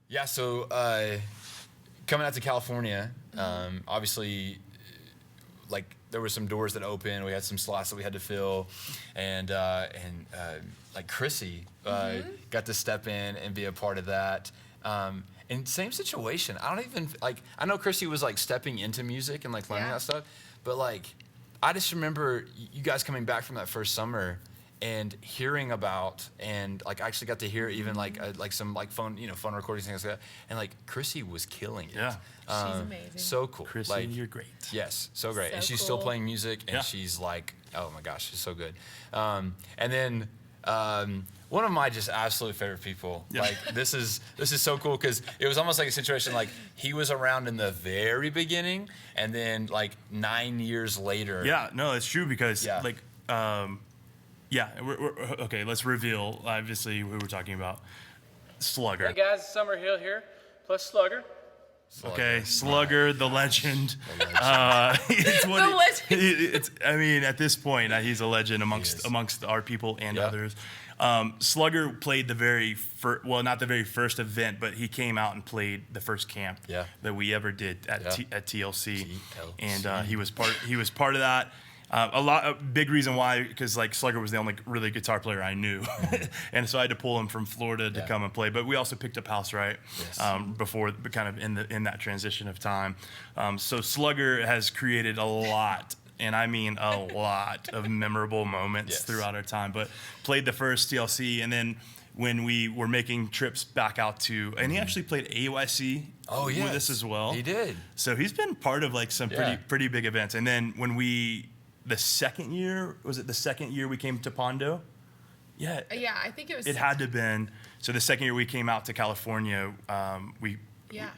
Yeah, so coming out to California, obviously, like there were some doors that opened. We had some slots that we had to fill, and like Chrissy got to step in and be a part of that. And same situation. I don't even like. I know Chrissy was like stepping into music and like learning that stuff, but like, I just remember you guys coming back from that first summer and hearing about, and like I actually got to hear even like some like phone recordings, things like that, and like Chrissy was killing it. Yeah. She's amazing. So cool. Chrissy, like, you're great. Yes, so great. So and she's cool. still playing music, and Yeah. she's like, oh my gosh, she's so good. And then one of my just absolute favorite people. Yeah. Like this is so cool because it was almost like a situation like he was around in the very beginning, and then like 9 years later. Yeah, no, it's true because Yeah. like, we're okay. Let's reveal obviously who we're talking about. Slugger. Hey guys, Summerhill here, plus Slugger. Okay, Slugger, the legend. The legend. It's what The legend. It's. I mean, at this point, he's a legend amongst our people and others. Slugger played the very first, well, not the very first event, but he came out and played the first camp that we ever did at TLC, and he was part of that. A big reason why, because like Slugger was the only really guitar player I knew, and so I had to pull him from Florida to come and play. But we also picked up house right before, kind of in that transition of time. So Slugger has created a lot, and I mean a lot of memorable moments throughout our time. But played the first TLC, and then when we were making trips back out to, and he actually played AYC with us as well. He did. So he's been part of like some pretty big events. And then when the second year we came to Pondo? Yeah. Yeah, I think it was. It had to have been. So the second year we came out to California,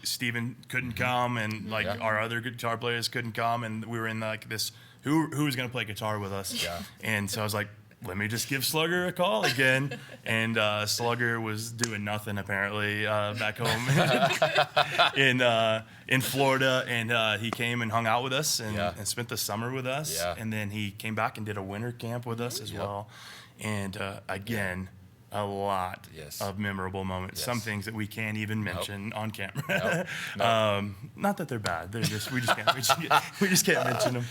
Steven couldn't come, and like our other guitar players couldn't come, and we were in like this, who was going to play guitar with us? Yeah. And so I was like, let me just give Slugger a call again. And Slugger was doing nothing apparently back home in Florida, and he came and hung out with us and spent the summer with us. Yeah. And then he came back and did a winter camp with us as well. And again, a lot of memorable moments. Some things that we can't even mention on camera. Not that they're bad. They're just we just can't mention them.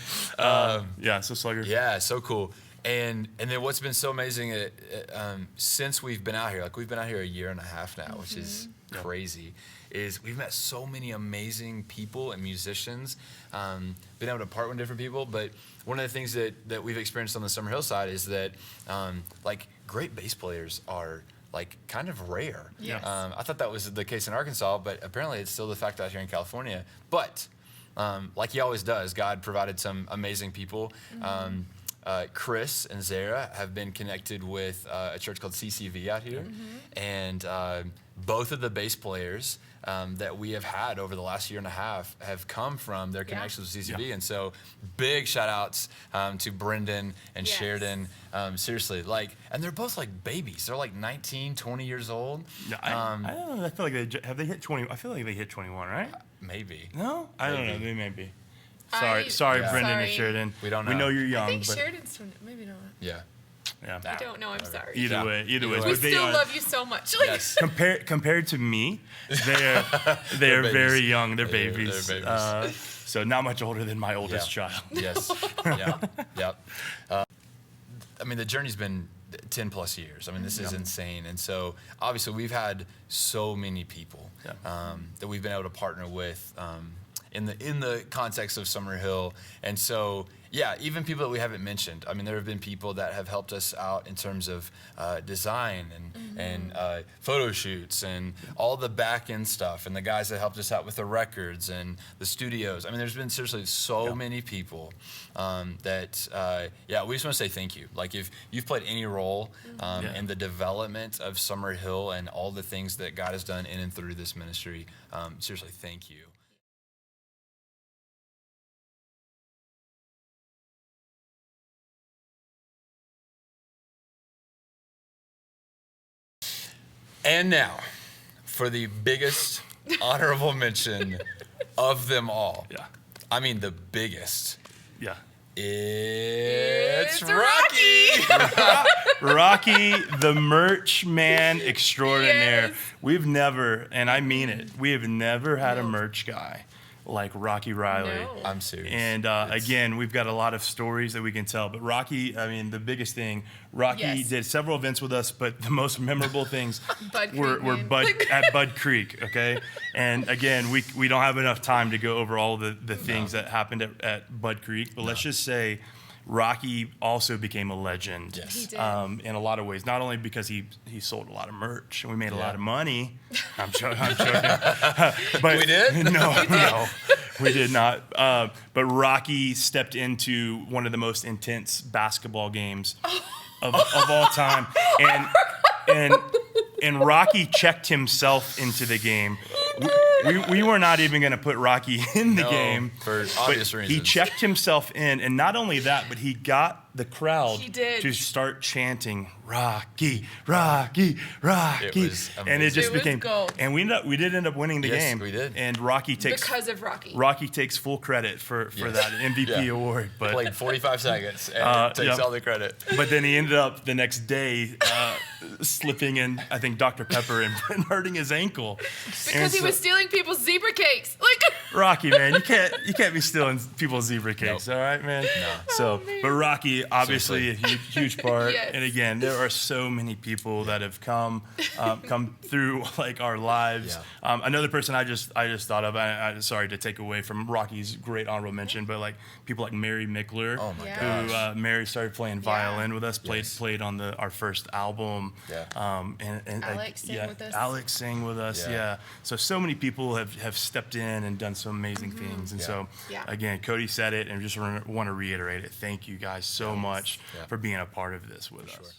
So Slugger. Yeah, so cool. And then what's been so amazing since we've been out here, like we've been out here a year and a half now, which is crazy, is we've met so many amazing people and musicians, been able to partner with different people. But one of the things that we've experienced on the Summerhill side is that like great bass players are like kind of rare. Yes. I thought that was the case in Arkansas, but apparently it's still the fact out here in California. But like he always does, God provided some amazing people. Chris and Zara have been connected with a church called CCV out here, and both of the bass players that we have had over the last year and a half have come from their connections with CCV, and so big shout outs to Brendan and Sheridan. Seriously, like, and they're both like babies. They're like 19, 20 years old. Yeah, I don't know. I feel like they hit 20. I feel like they hit 21, right? Maybe. No, I don't know. They may be. Sorry, Brendan and Sheridan. We don't know. We know you're young. I think but Sheridan's maybe not. Yeah. Yeah. I don't know. I'm sorry. Either way. We but still love you so much. Like, Yes. compared to me, they're very young. They're babies. They're babies. So not much older than my oldest child. Yes. Yeah. I mean, the journey's been 10 plus years. I mean, this is insane. And so obviously we've had so many people that we've been able to partner with in the context of Summerhill. And so, even people that we haven't mentioned. I mean, there have been people that have helped us out in terms of design and photo shoots and all the back end stuff, and the guys that helped us out with the records and the studios. I mean, there's been seriously so many people that we just want to say thank you. Like, if you've played any role in the development of Summerhill and all the things that God has done in and through this ministry, seriously, thank you. And now, for the biggest honorable mention of them all. Yeah. I mean, the biggest. Yeah. It's Rocky. Rocky, the merch man extraordinaire. Yes. We've never, and I mean it, we have never had a merch guy like Rocky Riley. No. I'm serious. And again, we've got a lot of stories that we can tell. But Rocky, I mean, the biggest thing, Rocky did several events with us, but the most memorable things were at Bud Creek, okay? And again, we don't have enough time to go over all the things that happened at Bud Creek, but let's just say Rocky also became a legend. Yes. He did. In a lot of ways, not only because he sold a lot of merch and we made a lot of money. I'm joking. But We did? No, we did not. But Rocky stepped into one of the most intense basketball games of all time, and Rocky checked himself into the game. We were not even going to put Rocky in the game for obvious reasons. He checked himself in, and not only that, but he got the crowd to start chanting Rocky, Rocky, Rocky. It was amazing. And it just It was became gold. and we did end up winning the game. We did. And Rocky takes Because of Rocky. Rocky takes full credit for that MVP award. But played 45 seconds and takes all the credit. But then he ended up the next day slipping in, I think, Dr. Pepper and hurting his ankle. Because he was stealing people's zebra cakes. Rocky, man, you can't be stealing people's zebra cakes, all right, man? No. So, but Rocky, obviously, a huge part. Yes. And again, there are so many people that have come through like our lives. Yeah. Another person I just thought of. I'm sorry to take away from Rocky's great honorable mention, but like people like Mary Mickler, Oh my Yeah. gosh. who Mary started playing violin with us, Yes. played on our first album. Yeah. And Alex sang with us. Alex sang with us. Yeah. Yeah. So many people have stepped in and done some amazing things. And so Yeah. again, Cody said it, and just want to reiterate it. Thank you guys so much for being a part of this with us.